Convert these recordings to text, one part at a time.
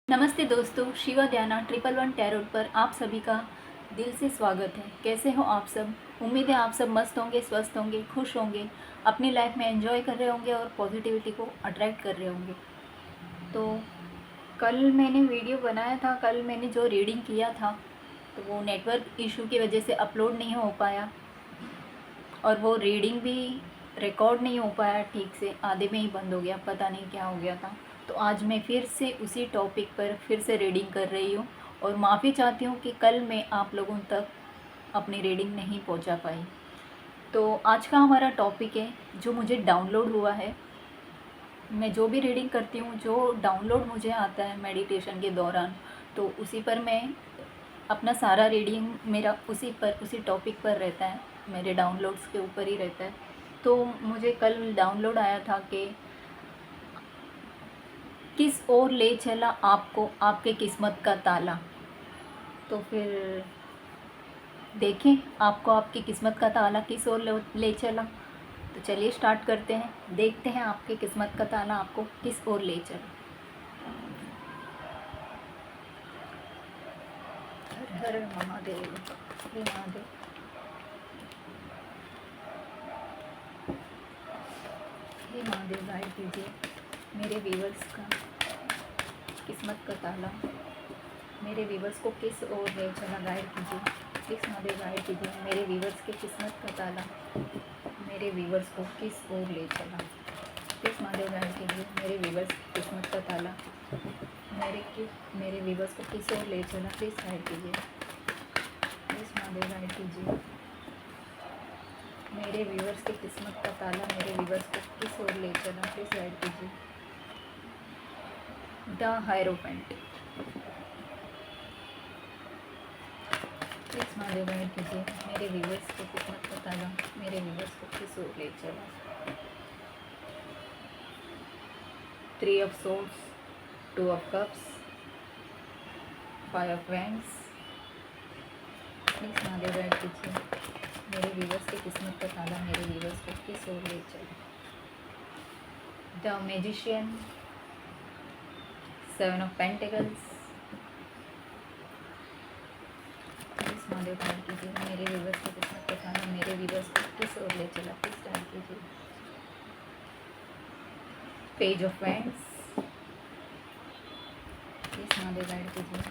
नमस्ते दोस्तों, शिवा ध्याना 111 टैरोट पर आप सभी का दिल से स्वागत है। कैसे हो आप सब? उम्मीद है आप सब मस्त होंगे, स्वस्थ होंगे, खुश होंगे, अपनी लाइफ में एंजॉय कर रहे होंगे और पॉजिटिविटी को अट्रैक्ट कर रहे होंगे। तो कल मैंने वीडियो बनाया था, कल मैंने जो रीडिंग किया था तो वो नेटवर्क इशू की वजह से अपलोड नहीं हो पाया और वो रीडिंग भी रिकॉर्ड नहीं हो पाया ठीक से, आधे में ही बंद हो गया, पता नहीं क्या हो गया था। तो आज मैं फिर से उसी टॉपिक पर फिर से रीडिंग कर रही हूँ और माफ़ी चाहती हूँ कि कल मैं आप लोगों तक अपनी रीडिंग नहीं पहुँचा पाई। तो आज का हमारा टॉपिक है जो मुझे डाउनलोड हुआ है। मैं जो भी रीडिंग करती हूँ, जो डाउनलोड मुझे आता है मेडिटेशन के दौरान, तो उसी पर मैं अपना सारा रीडिंग मेरा उसी टॉपिक पर रहता है, मेरे डाउनलोड्स के ऊपर ही रहता है। तो मुझे कल डाउनलोड आया था कि किस ओर ले चला आपको आपके किस्मत का ताला। तो फिर देखें आपको आपकी किस्मत का ताला किस ओर ले चला। तो चलिए स्टार्ट करते हैं, देखते हैं आपकी किस्मत का ताला आपको किस ओर ले चला। हर हर महादेव, हे महादेव। हे महादेव, गाइड कीजिए मेरे व्यूवर्स का किस्मत का ताला, मेरे व्यूवर्स को किस ओर ले चला, गाइड कीजिए प्लीज़ महादेव, गाइड कीजिए मेरे व्यूवर्स के किस्मत का ताला, मेरे व्यूवर्स को किस ओर ले चला। प्लीज़ महादेव, गाइड कीजिए मेरे व्यूवर्स की किस्मत का ताला, मेरे व्यूवर्स को किस ओर ले चला, प्लीज़ गाइड कीजिए। प्लीज़ महादेव, गाइड कीजिए मेरे व्यूवर्स की किस्मत का ताला, मेरे व्यूवर्स को किस ओर ले चला, प्लीज़ गाइड कीजिए। The hierophant, please Mahadev, guide कीजिए मेरे व्यूवर्स की किस्मत का ताला, मेरे व्यूवर्स को किस ओर ले चला। 3 of swords, 2 of cups, 5 of wands। Please Mahadev, guide कीजिए मेरे व्यूवर्स की किस्मत का ताला, मेरे व्यूवर्स को किस ओर ले चला। The magician, 7 of pentacles। Please Mahadev, guide कीजिए मेरे व्यूवर्स की किस्मत का ताला, मेरे व्यूवर्स को किस ओर ले चला, प्लीज़ गाइड कीजिए। Page of wands। Please Mahadev, guide कीजिए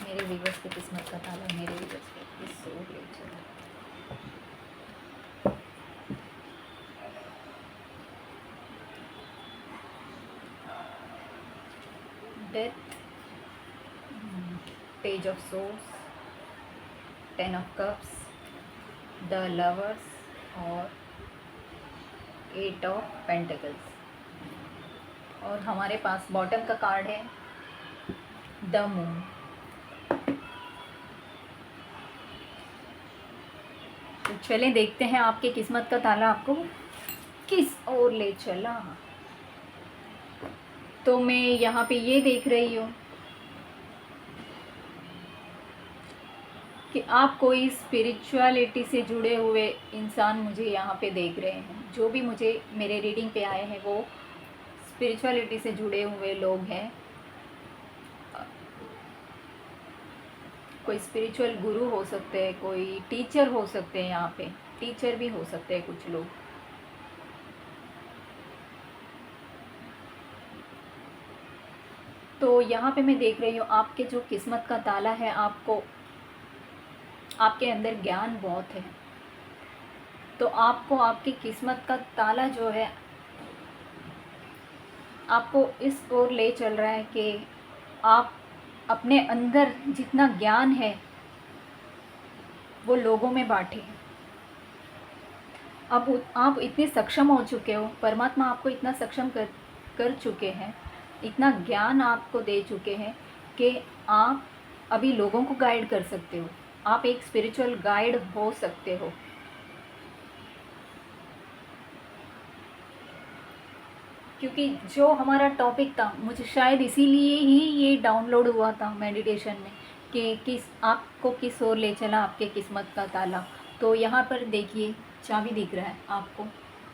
मेरे व्यूवर्स की किस्मत का ताला, मेरे व्यूवर्स को किस ओर ले चला। Death, page of swords, 10 of cups, the lovers और 8 of pentacles। और हमारे पास बॉटम का कार्ड है द मून। तो चलें देखते हैं आपके किस्मत का ताला आपको किस ओर ले चला। तो मैं यहाँ पे ये देख रही हूँ कि आप कोई स्पिरिचुअलिटी से जुड़े हुए इंसान मुझे यहाँ पे देख रहे हैं। जो भी मुझे मेरे रीडिंग पे आए हैं वो स्पिरिचुअलिटी से जुड़े हुए लोग हैं। कोई स्पिरिचुअल गुरु हो सकते हैं, कोई टीचर हो सकते हैं, यहाँ पे टीचर भी हो सकते हैं कुछ लोग। तो यहाँ पे मैं देख रही हूँ आपके जो किस्मत का ताला है, आपको आपके अंदर ज्ञान बहुत है। तो आपको आपकी किस्मत का ताला जो है आपको इस ओर ले चल रहा है कि आप अपने अंदर जितना ज्ञान है वो लोगों में बांटें। अब आप इतने सक्षम हो चुके हो, परमात्मा आपको इतना सक्षम कर चुके हैं, इतना ज्ञान आपको दे चुके हैं कि आप अभी लोगों को गाइड कर सकते हो। आप एक स्पिरिचुअल गाइड हो सकते हो। क्योंकि जो हमारा टॉपिक था, मुझे शायद इसीलिए ही ये डाउनलोड हुआ था मेडिटेशन में कि आपको किस ओर ले चला आपके किस्मत का ताला। तो यहाँ पर देखिए चाबी दिख रहा है आपको,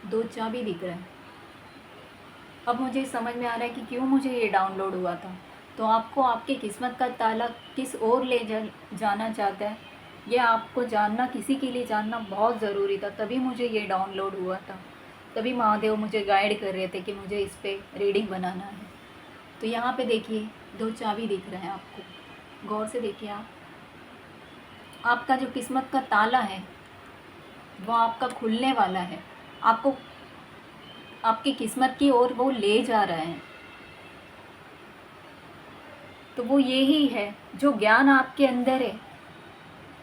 2 चाबी दिख रहा है। अब मुझे समझ में आ रहा है कि क्यों मुझे ये डाउनलोड हुआ था। तो आपको आपके किस्मत का ताला किस ओर जाना चाहता है, ये आपको जानना, किसी के लिए जानना बहुत ज़रूरी था। तभी मुझे ये डाउनलोड हुआ था, तभी महादेव मुझे गाइड कर रहे थे कि मुझे इस पे रीडिंग बनाना है। तो यहाँ पे देखिए 2 चाबी दिख रहे हैं आपको, गौर से देखिए आप। आपका जो किस्मत का ताला है वो आपका खुलने वाला है, आपको आपकी किस्मत की ओर वो ले जा रहा है। तो वो यही है, जो ज्ञान आपके अंदर है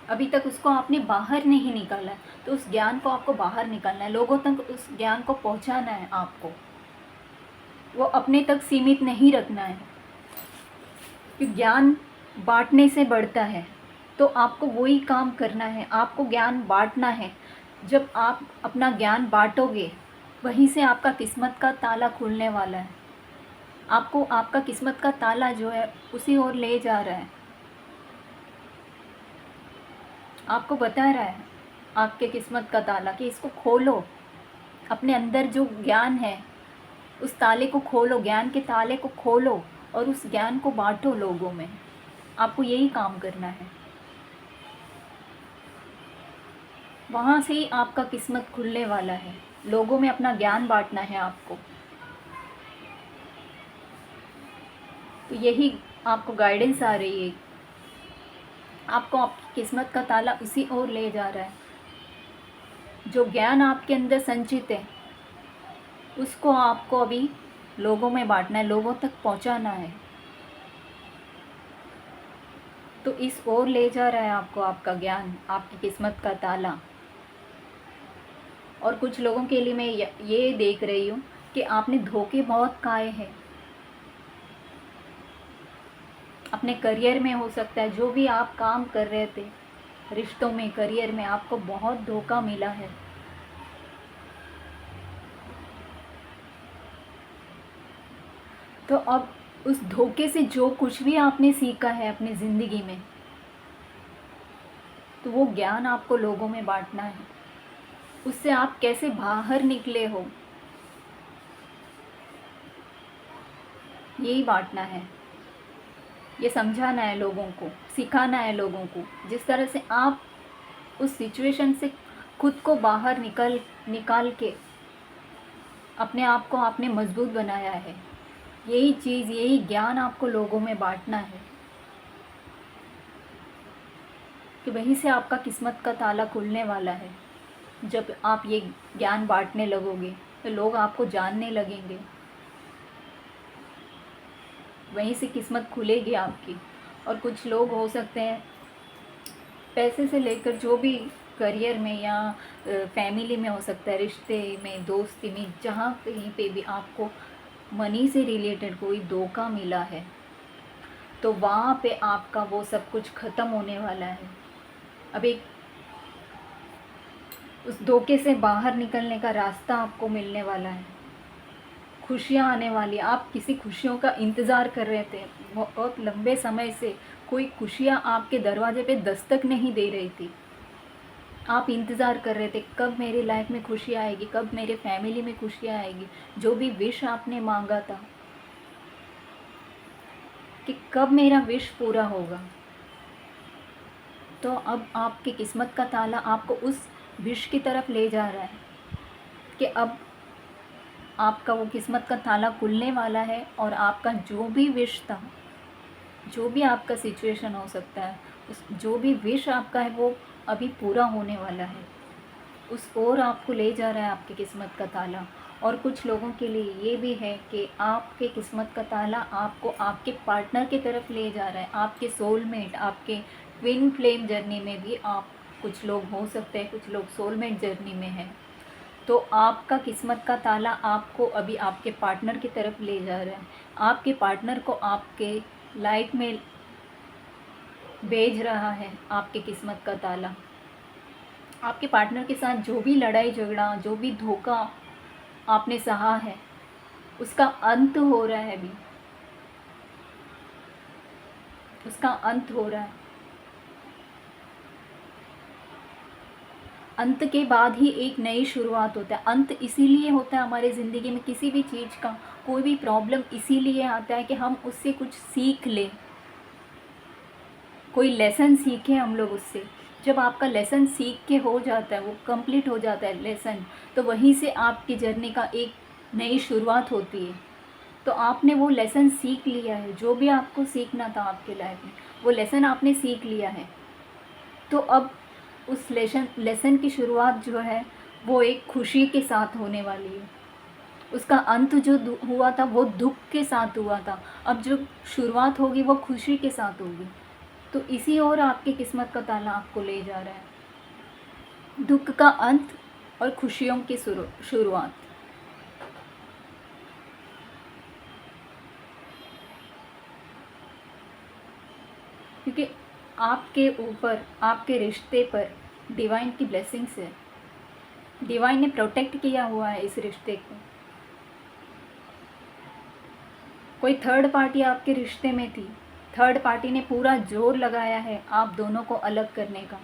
अभी तक उसको आपने बाहर नहीं निकाला है, तो उस ज्ञान को आपको बाहर निकालना है, लोगों तक उस ज्ञान को पहुंचाना है आपको, वो अपने तक सीमित नहीं रखना है। कि ज्ञान बांटने से बढ़ता है, तो आपको वही काम करना है, आपको ज्ञान बांटना है। जब आप अपना ज्ञान बांटोगे वहीं से आपका किस्मत का ताला खुलने वाला है, आपको आपका किस्मत का ताला जो है उसी ओर ले जा रहा है, आपको बता रहा है आपके किस्मत का ताला कि इसको खोलो। अपने अंदर जो ज्ञान है उस ताले को खोलो, ज्ञान के ताले को खोलो और उस ज्ञान को बांटो लोगों में। आपको यही काम करना है, वहाँ से ही आपका किस्मत खुलने वाला है। लोगों में अपना ज्ञान बांटना है आपको। तो यही आपको गाइडेंस आ रही है, आपको आपकी किस्मत का ताला उसी ओर ले जा रहा है। जो ज्ञान आपके अंदर संचित है उसको आपको अभी लोगों में बांटना है, लोगों तक पहुंचाना है। तो इस ओर ले जा रहा है आपको आपका ज्ञान, आपकी किस्मत का ताला। और कुछ लोगों के लिए मैं ये देख रही हूँ कि आपने धोखे बहुत खाए हैं अपने करियर में, हो सकता है जो भी आप काम कर रहे थे, रिश्तों में, करियर में, आपको बहुत धोखा मिला है। तो अब उस धोखे से जो कुछ भी आपने सीखा है अपनी ज़िंदगी में, तो वो ज्ञान आपको लोगों में बांटना है। उससे आप कैसे बाहर निकले हो यही बांटना है, ये समझाना है लोगों को, सिखाना है लोगों को। जिस तरह से आप उस सिचुएशन से खुद को बाहर निकाल के अपने आप को आपने मजबूत बनाया है, यही चीज़, यही ज्ञान आपको लोगों में बांटना है कि वहीं से आपका किस्मत का ताला खुलने वाला है। जब आप ये ज्ञान बांटने लगोगे तो लोग आपको जानने लगेंगे, वहीं से किस्मत खुलेगी आपकी। और कुछ लोग हो सकते हैं पैसे से लेकर जो भी करियर में या फैमिली में, हो सकता है रिश्ते में, दोस्ती में, जहाँ कहीं पे भी आपको मनी से रिलेटेड कोई धोखा मिला है, तो वहाँ पे आपका वो सब कुछ ख़त्म होने वाला है। अब एक उस धोखे से बाहर निकलने का रास्ता आपको मिलने वाला है, खुशियाँ आने वाली। आप किसी खुशियों का इंतज़ार कर रहे थे बहुत लंबे समय से, कोई खुशियाँ आपके दरवाजे पे दस्तक नहीं दे रही थी, आप इंतज़ार कर रहे थे कब मेरी लाइफ में खुशी आएगी, कब मेरे फैमिली में खुशी आएगी। जो भी विश आपने मांगा था कि कब मेरा विश पूरा होगा, तो अब आपकी किस्मत का ताला आपको उस विश की तरफ ले जा रहा है कि अब आपका वो किस्मत का ताला खुलने वाला है और आपका जो भी विश था, जो भी आपका सिचुएशन हो सकता है, उस जो भी विश आपका है वो अभी पूरा होने वाला है। उस ओर आपको ले जा रहा है आपकी किस्मत का ताला। और कुछ लोगों के लिए ये भी है कि आपके किस्मत का ताला आपको आपके पार्टनर की तरफ ले जा रहा है, आपके सोलमेट, आपके ट्विन फ्लेम जर्नी में भी आप, कुछ लोग हो सकते हैं, कुछ लोग सोलमेट जर्नी में हैं। तो आपका किस्मत का ताला आपको अभी आपके पार्टनर की तरफ ले जा रहा है, आपके पार्टनर को आपके लाइफ में भेज रहा है आपके किस्मत का ताला। आपके पार्टनर के साथ जो भी लड़ाई झगड़ा, जो भी धोखा आपने सहा है, उसका अंत हो रहा है अभी, उसका अंत हो रहा है। अंत के बाद ही एक नई शुरुआत होता है। अंत इसीलिए होता है हमारे ज़िंदगी में, किसी भी चीज़ का कोई भी प्रॉब्लम इसीलिए आता है कि हम उससे कुछ सीख लें, कोई लेसन सीखें हम लोग उससे। जब आपका लेसन सीख के हो जाता है, वो कंप्लीट हो जाता है लेसन, तो वहीं से आपकी जर्नी का एक नई शुरुआत होती है। तो आपने वो लेसन सीख लिया है, जो भी आपको सीखना था आपके लाइफ में, वो लेसन आपने सीख लिया है। तो अब उस लेसन की शुरुआत जो है वो एक खुशी के साथ होने वाली है। उसका अंत जो हुआ था वो दुख के साथ हुआ था, अब जो शुरुआत होगी वो खुशी के साथ होगी। तो इसी ओर आपकी किस्मत का ताला आपको ले जा रहा है, दुख का अंत और खुशियों की शुरुआत। क्योंकि आपके ऊपर, आपके रिश्ते पर डिवाइन की ब्लेसिंग्स है, डिवाइन ने प्रोटेक्ट किया हुआ है इस रिश्ते को। कोई थर्ड पार्टी आपके रिश्ते में थी, थर्ड पार्टी ने पूरा जोर लगाया है आप दोनों को अलग करने का।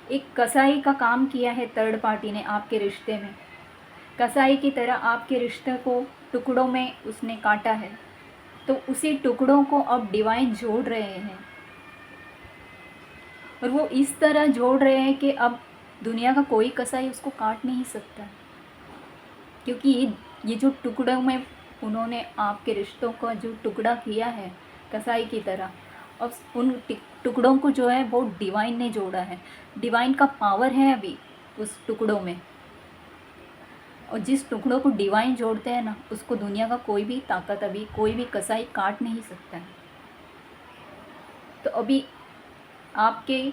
एक कसाई का काम किया है थर्ड पार्टी ने आपके रिश्ते में, कसाई की तरह आपके रिश्ते को टुकड़ों में उसने काटा है। तो उसी टुकड़ों को अब डिवाइन जोड़ रहे हैं, और वो इस तरह जोड़ रहे हैं कि अब दुनिया का कोई कसाई उसको काट नहीं सकता। क्योंकि ये जो टुकड़ों में उन्होंने आपके रिश्तों का जो टुकड़ा किया है कसाई की तरह, अब उन टुकड़ों को जो है वो डिवाइन ने जोड़ा है। डिवाइन का पावर है अभी उस टुकड़ों में, और जिस टुकड़ों को डिवाइन जोड़ते हैं ना, उसको दुनिया का कोई भी ताकत, अभी कोई भी कसाई काट नहीं सकता है। तो अभी आपके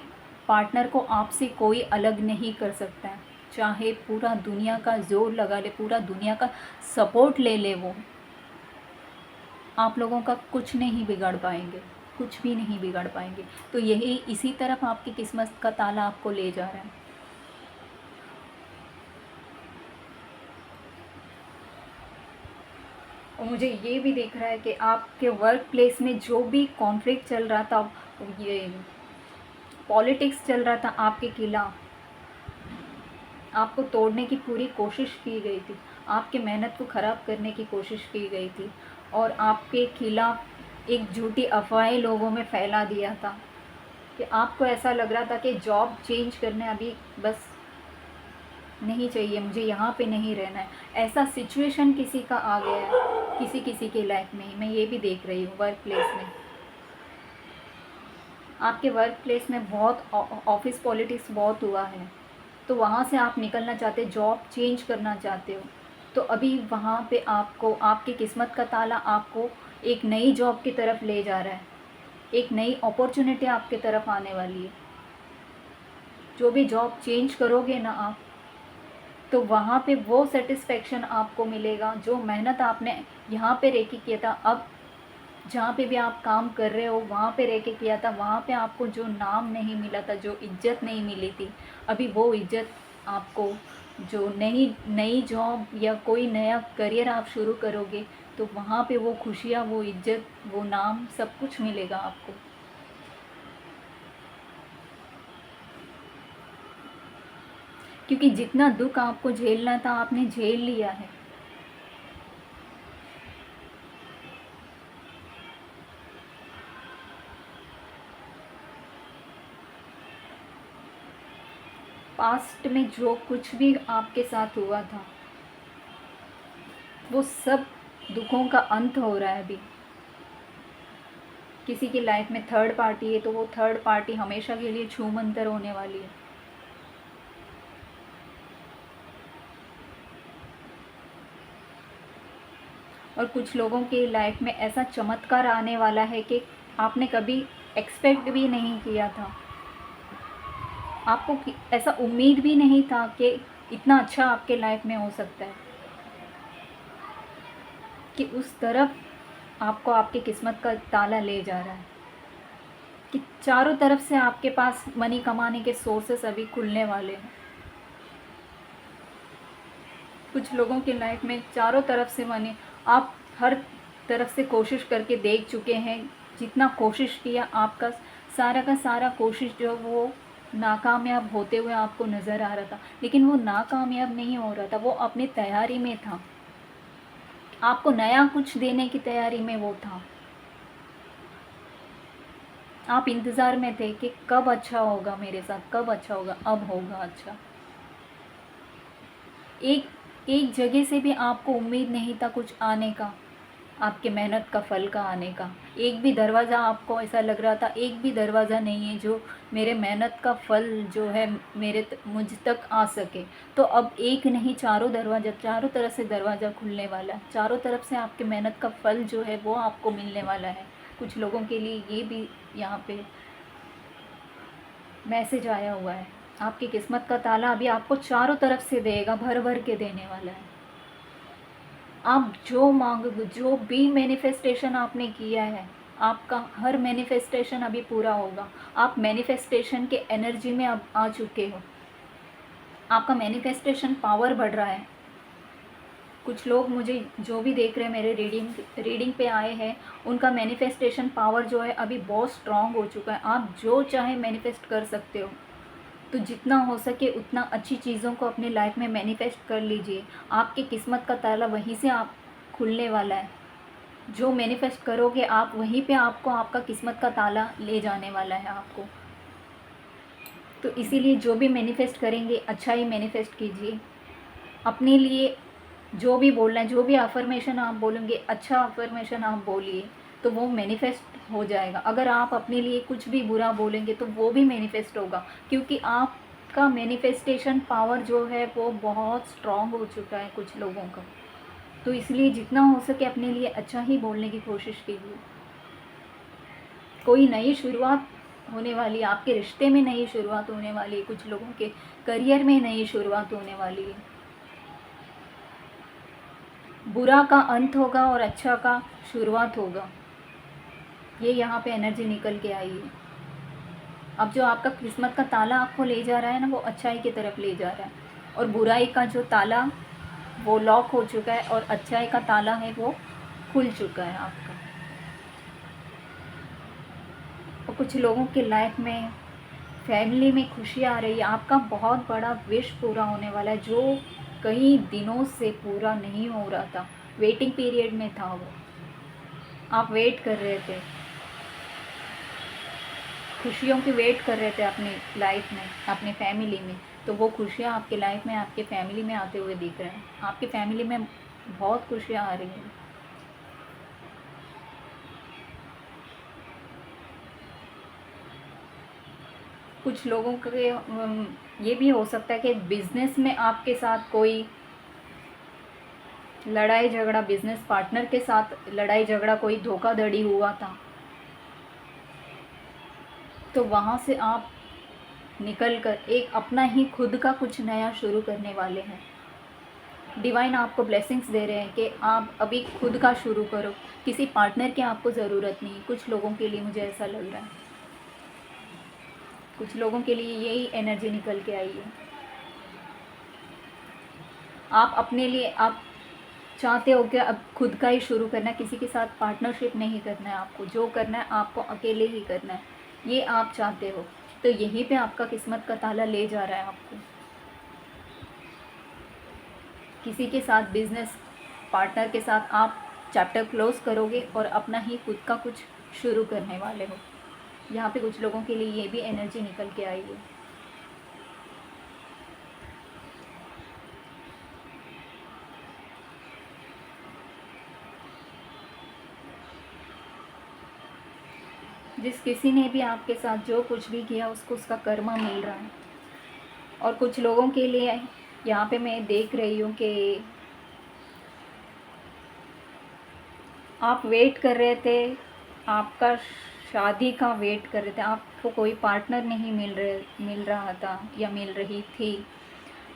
पार्टनर को आपसे कोई अलग नहीं कर सकता है, चाहे पूरा दुनिया का जोर लगा ले, पूरा दुनिया का सपोर्ट ले ले, वो आप लोगों का कुछ नहीं बिगाड़ पाएंगे, कुछ भी नहीं बिगाड़ पाएंगे। तो यही इसी तरफ आपकी किस्मत का ताला आपको ले जा रहा है। और मुझे ये भी देख रहा है कि आपके वर्क प्लेस में जो भी कॉन्फ्लिक्ट चल रहा था, ये पॉलिटिक्स चल रहा था आपके खिलाफ, आपको तोड़ने की पूरी कोशिश की गई थी, आपके मेहनत को ख़राब करने की कोशिश की गई थी, और आपके खिलाफ एक झूठी अफवाहें लोगों में फैला दिया था कि आपको ऐसा लग रहा था कि जॉब चेंज करने अभी बस नहीं चाहिए, मुझे यहाँ पे नहीं रहना है। ऐसा सिचुएशन किसी का आ गया है, किसी किसी के लाइफ में, मैं ये भी देख रही हूँ। वर्क प्लेस में, आपके वर्क प्लेस में बहुत ऑफिस पॉलिटिक्स बहुत हुआ है, तो वहाँ से आप निकलना चाहते, जॉब चेंज करना चाहते हो। तो अभी वहाँ पे आपको, आपकी किस्मत का ताला आपको एक नई जॉब की तरफ ले जा रहा है, एक नई अपॉर्चुनिटी आपके तरफ आने वाली है। जो भी जॉब चेंज करोगे ना आप, तो वहाँ पे वो सेटिस्फेक्शन आपको मिलेगा जो मेहनत आपने यहाँ पे रह के किया था। अब जहाँ पे भी आप काम कर रहे हो वहाँ पे रह के किया था, वहाँ पे आपको जो नाम नहीं मिला था, जो इज्जत नहीं मिली थी, अभी वो इज्जत आपको, जो नई जॉब या कोई नया करियर आप शुरू करोगे, तो वहाँ पे वो खुशियाँ, वो इज्जत, वो नाम, सब कुछ मिलेगा आपको। क्योंकि जितना दुख आपको झेलना था आपने झेल लिया है। पास्ट में जो कुछ भी आपके साथ हुआ था, वो सब दुखों का अंत हो रहा है अभी। किसी की लाइफ में थर्ड पार्टी है तो वो थर्ड पार्टी हमेशा के लिए छूमंतर होने वाली है। और कुछ लोगों की लाइफ में ऐसा चमत्कार आने वाला है कि आपने कभी एक्सपेक्ट भी नहीं किया था, आपको ऐसा उम्मीद भी नहीं था कि इतना अच्छा आपके लाइफ में हो सकता है, कि उस तरफ आपको आपकी किस्मत का ताला ले जा रहा है, कि चारों तरफ से आपके पास मनी कमाने के सोर्सेस अभी खुलने वाले हैं। कुछ लोगों की लाइफ में चारों तरफ से मनी, आप हर तरफ से कोशिश करके देख चुके हैं, जितना कोशिश किया, आपका सारा का सारा कोशिश जो वो नाकामयाब होते हुए आपको नज़र आ रहा था, लेकिन वो नाकामयाब नहीं हो रहा था, वो अपनी तैयारी में था, आपको नया कुछ देने की तैयारी में वो था। आप इंतज़ार में थे कि कब अच्छा होगा मेरे साथ, कब अच्छा होगा, अब होगा अच्छा। एक एक जगह से भी आपको उम्मीद नहीं था कुछ आने का, आपके मेहनत का फल का आने का। एक भी दरवाज़ा आपको ऐसा लग रहा था, एक भी दरवाज़ा नहीं है जो मेरे मेहनत का फल जो है मुझ तक आ सके। तो अब एक नहीं, चारों दरवाज़ा, चारों तरफ से दरवाज़ा खुलने वाला है, चारों तरफ से आपके मेहनत का फल जो है वो आपको मिलने वाला है। कुछ लोगों के लिए ये भी यहाँ पे मैसेज आया हुआ है, आपकी किस्मत का ताला अभी आपको चारों तरफ से देगा, भर भर के देने वाला है। आप जो मांगोगे, जो भी मैनिफेस्टेशन आपने किया है, आपका हर मैनिफेस्टेशन अभी पूरा होगा। आप मैनिफेस्टेशन के एनर्जी में अब आ चुके हो, आपका मैनिफेस्टेशन पावर बढ़ रहा है। कुछ लोग मुझे जो भी देख रहे हैं, मेरे रीडिंग पे आए हैं, उनका मैनिफेस्टेशन पावर जो है अभी बहुत स्ट्रांग हो चुका है। आप जो चाहे मैनिफेस्ट कर सकते हो। तो जितना हो सके उतना अच्छी चीज़ों को अपने लाइफ में मैनिफेस्ट कर लीजिए। आपकी किस्मत का ताला वहीं से आप खुलने वाला है। जो मैनिफेस्ट करोगे आप, वहीं पे आपको आपका किस्मत का ताला ले जाने वाला है आपको। तो इसीलिए जो भी मैनिफेस्ट करेंगे अच्छा ही मैनिफेस्ट कीजिए। अपने लिए जो भी बोलना है, जो भी अफर्मेशन आप बोलेंगे, अच्छा अफर्मेशन आप बोलिए तो वो मैनिफेस्ट हो जाएगा। अगर आप अपने लिए कुछ भी बुरा बोलेंगे तो वो भी मैनिफेस्ट होगा, क्योंकि आपका मैनिफेस्टेशन पावर जो है वो बहुत स्ट्रांग हो चुका है कुछ लोगों का। तो इसलिए जितना हो सके अपने लिए अच्छा ही बोलने की कोशिश कीजिए। कोई नई शुरुआत होने वाली है, आपके रिश्ते में नई शुरुआत होने वाली है, कुछ लोगों के करियर में नई शुरुआत होने वाली है। बुरा का अंत होगा और अच्छा का शुरुआत होगा, ये यहाँ पे एनर्जी निकल के आई है। अब जो आपका किस्मत का ताला आपको ले जा रहा है ना, वो अच्छाई की तरफ ले जा रहा है, और बुराई का जो ताला वो लॉक हो चुका है और अच्छाई का ताला है वो खुल चुका है आपका। और कुछ लोगों के लाइफ में, फैमिली में खुशियाँ आ रही है। आपका बहुत बड़ा विश पूरा होने वाला है, जो कई दिनों से पूरा नहीं हो रहा था, वेटिंग पीरियड में था वो, आप वेट कर रहे थे, खुशियों की वेट कर रहे थे अपनी लाइफ में, अपनी फैमिली में। तो वो खुशियाँ आपके लाइफ में, आपके फैमिली में आते हुए दिख रहे हैं। आपकी फैमिली में बहुत खुशियाँ आ रही हैं। कुछ लोगों के ये भी हो सकता है कि बिजनेस में आपके साथ कोई लड़ाई झगड़ा, बिजनेस पार्टनर के साथ लड़ाई झगड़ा, कोई धोखाधड़ी हुआ था, तो वहाँ से आप निकल कर एक अपना ही खुद का कुछ नया शुरू करने वाले हैं। डिवाइन आपको ब्लेसिंग्स दे रहे हैं कि आप अभी खुद का शुरू करो, किसी पार्टनर की आपको ज़रूरत नहीं। कुछ लोगों के लिए मुझे ऐसा लग रहा है, कुछ लोगों के लिए यही एनर्जी निकल के आई है। आप अपने लिए, आप चाहते हो कि अब खुद का ही शुरू करना है, किसी के साथ पार्टनरशिप नहीं करना है आपको, जो करना है आपको अकेले ही करना है, ये आप चाहते हो। तो यहीं पे आपका किस्मत का ताला ले जा रहा है आपको। किसी के साथ, बिजनेस पार्टनर के साथ आप चैप्टर क्लोज करोगे और अपना ही खुद का कुछ शुरू करने वाले हो। यहाँ पे कुछ लोगों के लिए ये भी एनर्जी निकल के आई है। जिस किसी ने भी आपके साथ जो कुछ भी किया उसको उसका कर्मा मिल रहा है। और कुछ लोगों के लिए यहाँ पे मैं देख रही हूँ कि आप वेट कर रहे थे, आपका शादी का वेट कर रहे थे, आपको कोई पार्टनर नहीं मिल रहा था या मिल रही थी,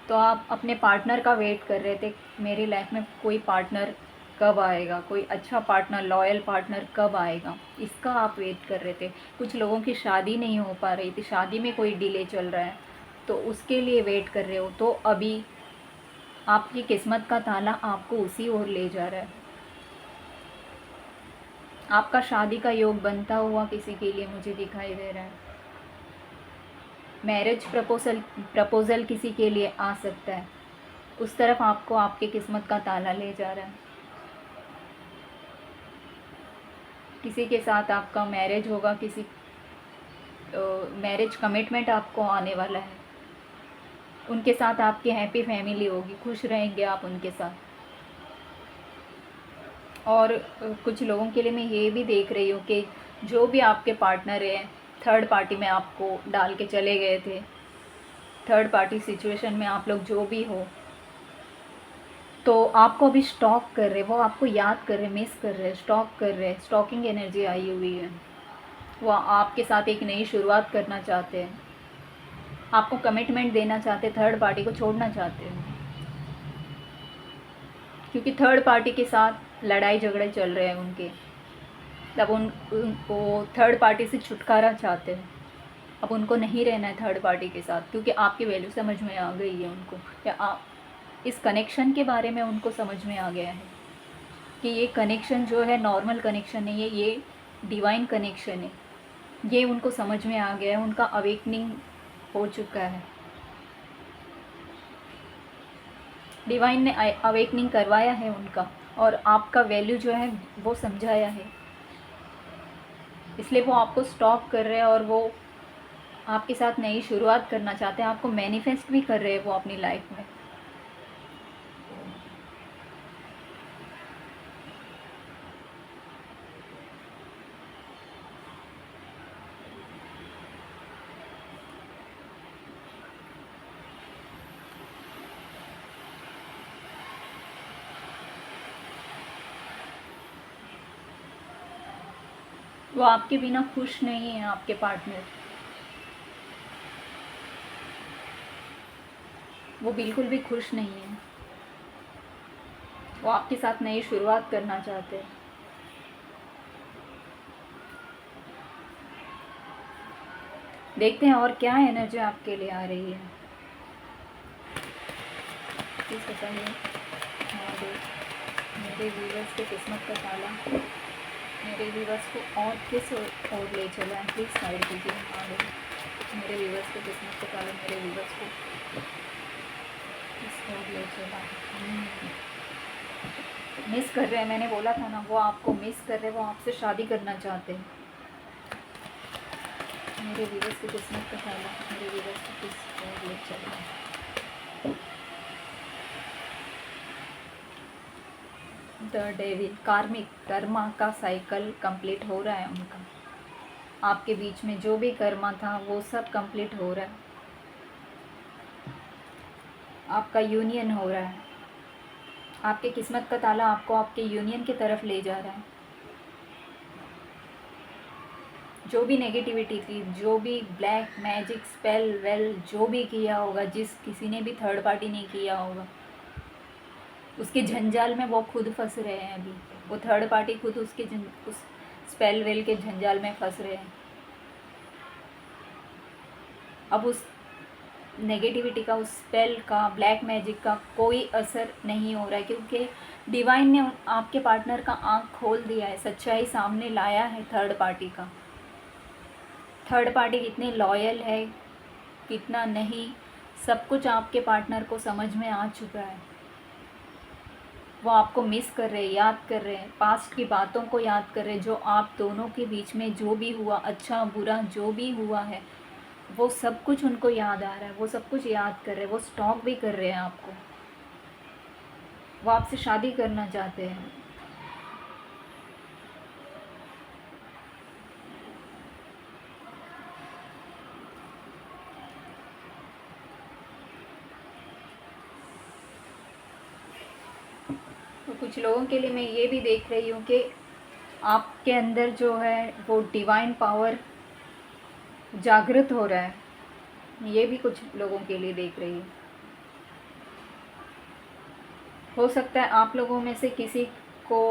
तो आप अपने पार्टनर का वेट कर रहे थे। मेरी लाइफ में कोई पार्टनर कब आएगा, कोई अच्छा पार्टनर, लॉयल पार्टनर कब आएगा, इसका आप वेट कर रहे थे। कुछ लोगों की शादी नहीं हो पा रही थी, शादी में कोई डिले चल रहा है, तो उसके लिए वेट कर रहे हो। तो अभी आपकी किस्मत का ताला आपको उसी ओर ले जा रहा है। आपका शादी का योग बनता हुआ किसी के लिए मुझे दिखाई दे रहा है। मैरिज प्रपोज़ल किसी के लिए आ सकता है। उस तरफ आपको आपकी किस्मत का ताला ले जा रहा है। किसी के साथ आपका मैरिज होगा, किसी मैरिज कमिटमेंट आपको आने वाला है। उनके साथ आपकी हैप्पी फैमिली होगी, खुश रहेंगे आप उनके साथ। और कुछ लोगों के लिए मैं ये भी देख रही हूँ कि जो भी आपके पार्टनर हैं, थर्ड पार्टी में आपको डाल के चले गए थे, थर्ड पार्टी सिचुएशन में आप लोग जो भी हो, तो आपको अभी स्टॉक कर रहे, वो आपको याद कर रहे, मिस कर रहे, स्टॉक कर रहे, स्टॉकिंग एनर्जी आई हुई है। वो आपके साथ एक नई शुरुआत करना चाहते हैं, आपको कमिटमेंट देना चाहते, थर्ड पार्टी को छोड़ना चाहते हैं, क्योंकि थर्ड पार्टी के साथ लड़ाई झगड़े चल रहे हैं उनके। तब उनको थर्ड पार्टी से छुटकारा चाहते हैं। अब उनको नहीं रहना है थर्ड पार्टी के साथ, क्योंकि आपकी वैल्यू समझ में आ गई है उनको, या आप इस कनेक्शन के बारे में उनको समझ में आ गया है कि ये कनेक्शन जो है नॉर्मल कनेक्शन नहीं है, ये डिवाइन कनेक्शन है। ये उनको समझ में आ गया है, उनका अवेकनिंग हो चुका है। डिवाइन ने अवेकनिंग करवाया है उनका, और आपका वैल्यू जो है वो समझाया है, इसलिए वो आपको स्टॉप कर रहे हैं और वो आपके साथ नई शुरुआत करना चाहते हैं। आपको मैनिफेस्ट भी कर रहे हैं वो अपनी लाइफ में। वो आपके बिना खुश नहीं है, आपके पार्टनर। वो बिल्कुल भी खुश नहीं है। वो आपके साथ नई शुरुआत करना चाहते हैं। देखते हैं और क्या एनर्जी आपके लिए आ रही है। प्लीज़ बताइए। मेरे व्यूवर्स के किस्मत का ताला मेरे व्यूवर्स को और किस ओर ले चला है, प्लीज़ गाइड कीजिए। आगे मेरे व्यूवर्स के किस्मत का ताला मेरे व्यूवर्स को किस ओर ले चला। मिस कर रहे हैं, मैंने बोला था ना, वो आपको मिस कर रहे हैं, वो आपसे शादी करना चाहते हैं। मेरे व्यूवर्स की किस्मत का ताला मेरे व्यूवर्स को किस ओर ले चला है। द डेविल, कार्मिक कर्मा का साइकिल कंप्लीट हो रहा है उनका। आपके बीच में जो भी कर्मा था वो सब कंप्लीट हो रहा है। आपका यूनियन हो रहा है। आपके किस्मत का ताला आपको आपके यूनियन की तरफ ले जा रहा है। जो भी नेगेटिविटी थी, जो भी ब्लैक मैजिक स्पेल वेल जो भी किया होगा, जिस किसी ने भी थर्ड पार्टी नहीं किया होगा, उसके झंझाल में वो खुद फंस रहे हैं। अभी वो थर्ड पार्टी खुद उस स्पेल वेल के झंझाल में फंस रहे हैं। अब उस नेगेटिविटी का, उस स्पेल का, ब्लैक मैजिक का कोई असर नहीं हो रहा है, क्योंकि डिवाइन ने आपके पार्टनर का आँख खोल दिया है, सच्चाई सामने लाया है थर्ड पार्टी का। थर्ड पार्टी कितनी लॉयल है, कितना नहीं, सब कुछ आपके पार्टनर को समझ में आ चुका है। वो आपको मिस कर रहे हैं, याद कर रहे हैं, पास्ट की बातों को याद कर रहे हैं, जो आप दोनों के बीच में जो भी हुआ, अच्छा बुरा जो भी हुआ है, वो सब कुछ उनको याद आ रहा है। वो सब कुछ याद कर रहे हैं, वो स्टॉक भी कर रहे हैं आपको। वो आपसे शादी करना चाहते हैं। तो कुछ लोगों के लिए मैं ये भी देख रही हूँ कि आपके अंदर जो है वो डिवाइन पावर जागृत हो रहा है। ये भी कुछ लोगों के लिए देख रही हूँ। हो सकता है आप लोगों में से किसी को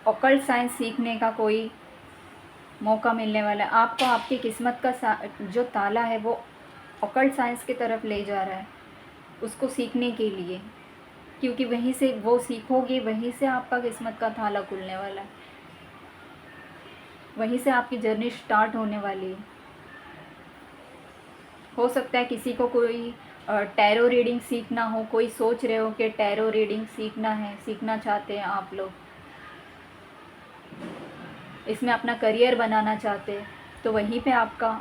ऑकल्ट साइंस सीखने का कोई मौका मिलने वाला है। आपको आपकी किस्मत का जो ताला है वो ऑकल्ट साइंस की तरफ ले जा रहा है, उसको सीखने के लिए, क्योंकि वहीं से वो सीखोगे, वहीं से आपका किस्मत का ताला खुलने वाला है। वहीं से आपकी जर्नी स्टार्ट होने वाली है। हो सकता है किसी को कोई टैरो रीडिंग सीखना हो, कोई सोच रहे हो कि टैरो रीडिंग सीखना है, सीखना चाहते हैं आप लोग, इसमें अपना करियर बनाना चाहते हैं, तो वहीं पे आपका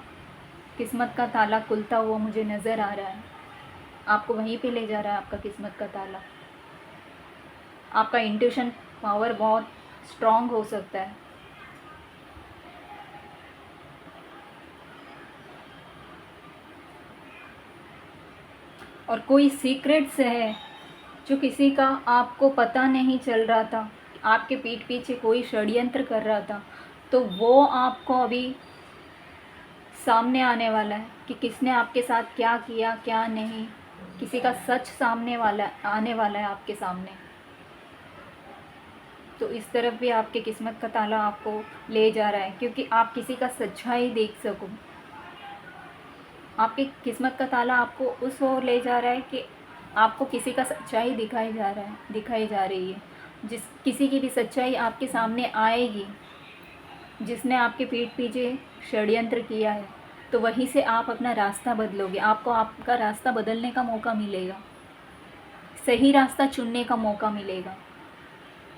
किस्मत का ताला खुलता हुआ मुझे नज़र आ रहा है। आपको वहीं पे ले जा रहा है आपका किस्मत का ताला। आपका इंट्यूशन पावर बहुत स्ट्रॉन्ग हो सकता है। और कोई सीक्रेट्स है जो किसी का आपको पता नहीं चल रहा था, आपके पीठ पीछे कोई षड्यंत्र कर रहा था, तो वो आपको अभी सामने आने वाला है कि किसने आपके साथ क्या किया क्या नहीं। किसी का सच सामने वाला आने वाला है आपके सामने। तो इस तरफ भी आपके किस्मत का ताला आपको ले जा रहा है, क्योंकि आप किसी का सच्चाई देख सको। आपकी किस्मत का ताला आपको उस ओर ले जा रहा है कि आपको किसी का सच्चाई दिखाई जा रही है। किसी की भी सच्चाई आपके सामने आएगी, जिसने आपके पीठ पीछे षड्यंत्र किया है, तो वहीं से आप अपना रास्ता बदलोगे। आपको आपका रास्ता बदलने का मौका मिलेगा, सही रास्ता चुनने का मौका मिलेगा।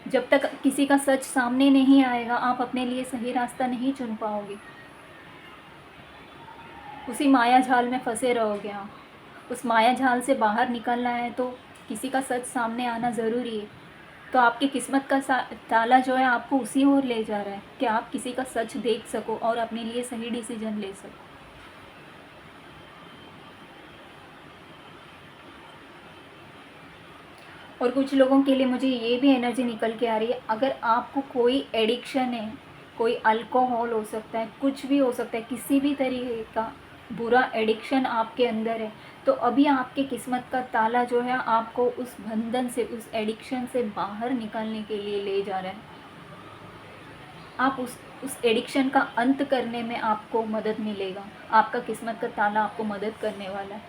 जब तक किसी का सच सामने नहीं आएगा, आप अपने लिए सही रास्ता नहीं चुन पाओगे। उसी माया जाल में फंसे रहोगे आप। उस माया जाल से बाहर निकलना है तो किसी का सच सामने आना ज़रूरी है। तो आपकी किस्मत का ताला जो है आपको उसी ओर ले जा रहा है कि आप किसी का सच देख सको और अपने लिए सही डिसीजन ले सको। और कुछ लोगों के लिए मुझे ये भी एनर्जी निकल के आ रही है, अगर आपको कोई एडिक्शन है, कोई अल्कोहल हो सकता है, कुछ भी हो सकता है, किसी भी तरीके का बुरा एडिक्शन आपके अंदर है, तो अभी आपके किस्मत का ताला जो है आपको उस बंधन से, उस एडिक्शन से बाहर निकालने के लिए ले जा रहा है। आप उस एडिक्शन का अंत करने में आपको मदद मिलेगा। आपका किस्मत का ताला आपको मदद करने वाला है।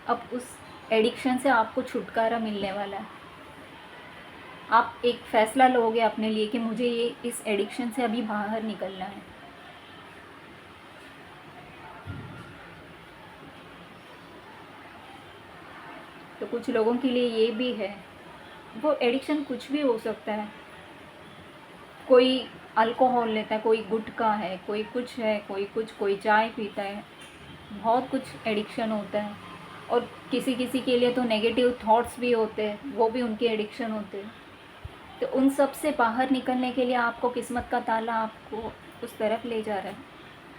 अब उस एडिक्शन से आपको छुटकारा मिलने वाला है। आप एक फ़ैसला लोगे अपने लिए कि मुझे ये इस एडिक्शन से अभी बाहर निकलना है। तो कुछ लोगों के लिए ये भी है, वो एडिक्शन कुछ भी हो सकता है। कोई अल्कोहल लेता है, कोई गुटखा है, कोई कुछ है, कोई कुछ, कोई चाय पीता है, बहुत कुछ एडिक्शन होता है। और किसी किसी के लिए तो नेगेटिव थॉट्स भी होते हैं, वो भी उनके एडिक्शन होते हैं। तो उन सब से बाहर निकलने के लिए आपको किस्मत का ताला आपको उस तरफ ले जा रहा है।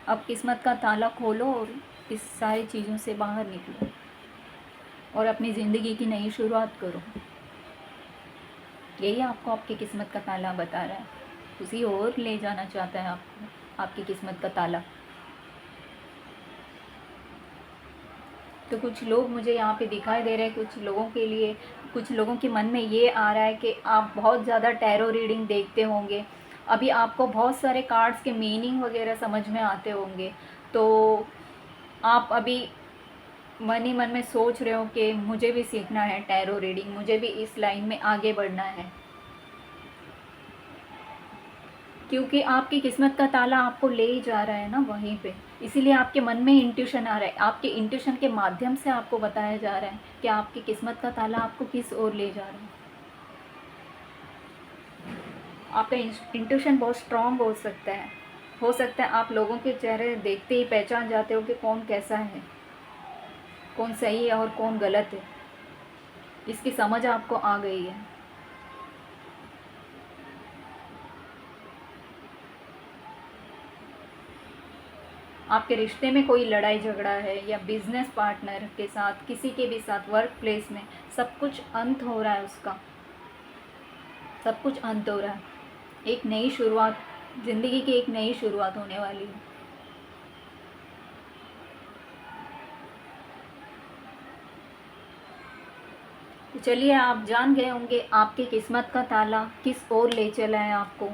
अब किस्मत का ताला खोलो और इस सारी चीज़ों से बाहर निकलो और अपनी ज़िंदगी की नई शुरुआत करो। यही आपको आपकी किस्मत का ताला बता रहा है, उसी ओर ले जाना चाहता है आपको आपकी किस्मत का ताला। तो कुछ लोग मुझे यहाँ पे दिखाई दे रहे हैं, कुछ लोगों के लिए, कुछ लोगों के मन में ये आ रहा है कि आप बहुत ज़्यादा टैरो रीडिंग देखते होंगे, अभी आपको बहुत सारे कार्ड्स के मीनिंग वगैरह समझ में आते होंगे, तो आप अभी मन ही मन में सोच रहे हो कि मुझे भी सीखना है टैरो रीडिंग, मुझे भी इस लाइन में आगे बढ़ना है, क्योंकि आपकी किस्मत का ताला आपको ले ही जा रहा है ना वहीं पे। इसीलिए आपके मन में इंट्यूशन आ रहा है, आपके इंट्यूशन के माध्यम से आपको बताया जा रहा है कि आपकी किस्मत का ताला आपको किस ओर ले जा रहा है। आपका इंट्यूशन बहुत स्ट्रांग हो सकता है आप लोगों के चेहरे देखते ही पहचान जाते हो कि कौन कैसा है, कौन सही है और कौन गलत है। इसकी समझ आपको आ गई है। आपके रिश्ते में कोई लड़ाई झगड़ा है या बिजनेस पार्टनर के साथ, किसी के भी साथ, वर्क प्लेस में, सब कुछ अंत हो रहा है उसका, सब कुछ अंत हो रहा है। एक नई शुरुआत, ज़िंदगी की एक नई शुरुआत होने वाली है। तो चलिए, आप जान गए होंगे आपकी किस्मत का ताला किस ओर ले चला है आपको।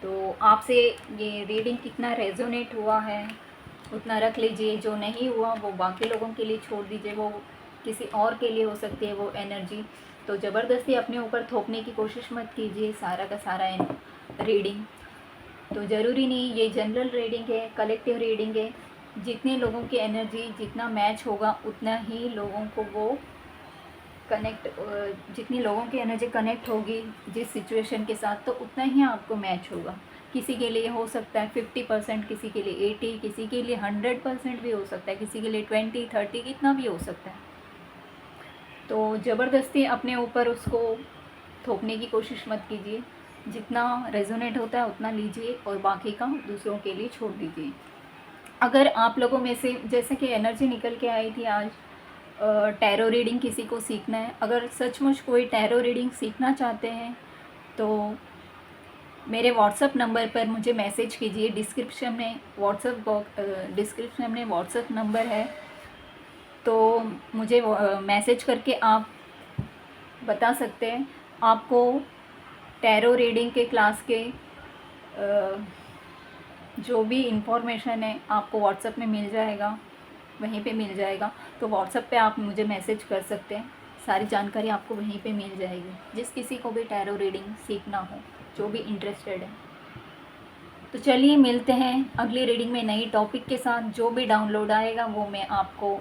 तो आपसे ये रीडिंग कितना रेजोनेट हुआ है उतना रख लीजिए, जो नहीं हुआ वो बाकी लोगों के लिए छोड़ दीजिए, वो किसी और के लिए हो सकती है वो एनर्जी। तो ज़बरदस्ती अपने ऊपर थोपने की कोशिश मत कीजिए सारा का सारा रीडिंग। तो ज़रूरी नहीं ये जनरल रीडिंग है, कलेक्टिव रीडिंग है। जितने लोगों की एनर्जी जितना मैच होगा उतना ही लोगों को वो कनेक्ट, जितनी लोगों की एनर्जी कनेक्ट होगी जिस सिचुएशन के साथ, तो उतना ही आपको मैच होगा। किसी के लिए हो सकता है 50%, किसी के लिए 80, किसी के लिए 100% भी हो सकता है, किसी के लिए 20-30 कितना भी हो सकता है। तो ज़बरदस्ती अपने ऊपर उसको थोपने की कोशिश मत कीजिए। जितना रेजोनेट होता है उतना लीजिए और बाकी का दूसरों के लिए छोड़ दीजिए। अगर आप लोगों में से जैसे कि एनर्जी निकल के आई थी आज, टैरो रीडिंग किसी को सीखना है, अगर सचमुच कोई टैरो रीडिंग सीखना चाहते हैं तो मेरे व्हाट्सअप नंबर पर मुझे मैसेज कीजिए। डिस्क्रिप्शन में व्हाट्सअप नंबर है, तो मुझे मैसेज करके आप बता सकते हैं। आपको टैरो रीडिंग के क्लास के जो भी इंफॉर्मेशन है आपको व्हाट्सएप में मिल जाएगा, वहीं पे मिल जाएगा। तो व्हाट्सएप पे आप मुझे मैसेज कर सकते हैं, सारी जानकारी आपको वहीं पे मिल जाएगी। जिस किसी को भी टैरो रीडिंग सीखना हो, जो भी इंटरेस्टेड है। तो चलिए मिलते हैं अगली रीडिंग में नई टॉपिक के साथ। जो भी डाउनलोड आएगा वो मैं आपको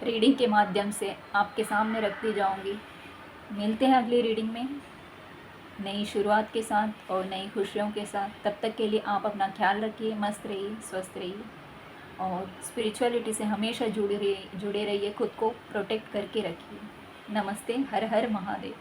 रीडिंग के माध्यम से आपके सामने रखती जाऊंगी। मिलते हैं अगली रीडिंग में नई शुरुआत के साथ और नई खुशियों के साथ। तब तक के लिए आप अपना ख्याल रखिए, मस्त रहिए, स्वस्थ रहिए और स्पिरिचुअलिटी से हमेशा जुड़े रहिए, खुद को प्रोटेक्ट करके रखिए। नमस्ते, हर हर महादेव।